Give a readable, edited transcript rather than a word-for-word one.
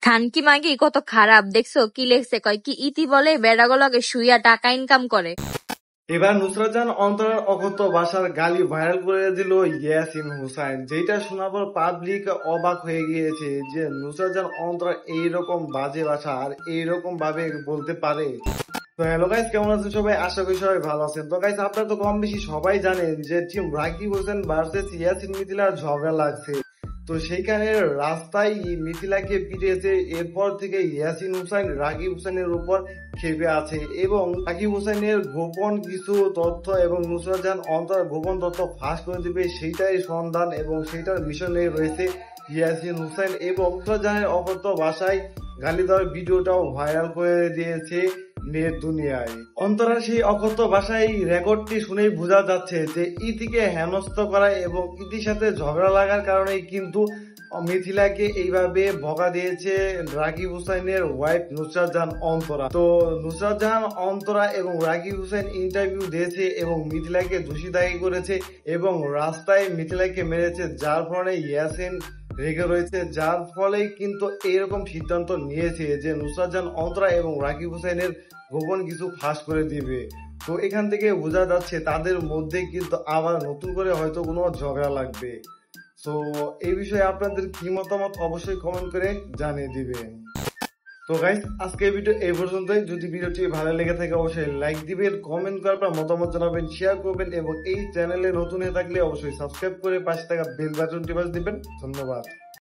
খানকি মাগি কত খারাপ দেখছো কি লেখছে কয় কি ইতি বলে বেড়াগুলোকে শুইয়া টাকা ইনকাম করে। এবার নুসরাত জাহান অন্তরার অকথ্য ভাষার গালি ভাইরাল করে দিল ইয়াসিন হুসাইন, যেটা শোনার পর পাবলিক অবাক হয়ে গিয়েছে যে নুসরাত জাহান অন্তরা এইরকম বাজে ভাষা আর এইরকম ভাবে বলতে পারে। তো হ্যালো গাইস, কেমন আছেন সবাই? আশা করি সবাই ভালো আছেন। তো গাইস, আপনারা তো কম বেশি সবাই জানেন যে টিম রাকিব হোসেন ভার্সেস ইয়াসিন মিথিলার ঝগড়া লাগছে। তো সেইখানে রাস্তায় মিথিলাকে পিটিয়েছে। এরপর থেকে ইয়াসিন হুসাইন রাকিব হোসেনের উপর ক্ষেপে আছে এবং রাকিব হোসেনের গোপন কিছু তথ্য এবং নুসরাত জাহান অন্তর গোপন তথ্য ফাঁস করে দিবে, সেইটাই সন্ধান এবং সেইটার মিশনে রয়েছে ইয়াসিন হুসাইন। এবং নুসরাত জাহানের অকথ্য ভাষায় গালি দেওয়ার ভিডিওটাও ভাইরাল করে দিয়েছে নেট দুনিয়ায়। অন্তরার সেই অকথ্য ভাষায় রেকর্ডটি শুনেই বোঝা যাচ্ছে যে ইতিকে হেনস্থ করা এবং ইতির সাথে ঝগড়া লাগার কারণেই কিন্তু মিথিলাকে এইভাবে বকা দিয়েছে রাকিব হুসাইনের ওয়াইফ নুসরাত জাহান অন্তরা। তো নুসরাত জাহান অন্তরা এবং রাকিব হুসাইন ইন্টারভিউ দিয়েছে এবং মিথিলাকে দোষী দায়ী করেছে এবং রাস্তায় মিথিলাকে মেরেছে, যার ফলে ইয়াসিন রেগে রয়েছে, যার ফলে কিন্তু এরকম সিদ্ধান্ত নিয়েছে যে নুসরাত জাহান অন্তরা এবং রাকিব হুসাইনের গোপন কিছু ফাঁস করে দিবে। তো এখান থেকে বোঝা যাচ্ছে তাদের মধ্যে কিন্তু আবার নতুন করে হয়তো কোনো ঝগড়া লাগবে। তো এই বিষয়ে আপনাদের কি মতামত অবশ্যই কমেন্ট করে জানিয়ে দিবেন। তো গাইস, আজকে ভিডিও এই পর্যন্তই। যদি ভিডিওটি ভালো লেগে থাকে অবশ্যই লাইক দিবেন, কমেন্ট করে আপনার মতামত জানাবেন, শেয়ার করবেন এবং এই চ্যানেলে নতুন হয়ে থাকলে অবশ্যই সাবস্ক্রাইব করে পাশে থাকা বেল বাটনটি বাজিয়ে দিবেন। ধন্যবাদ।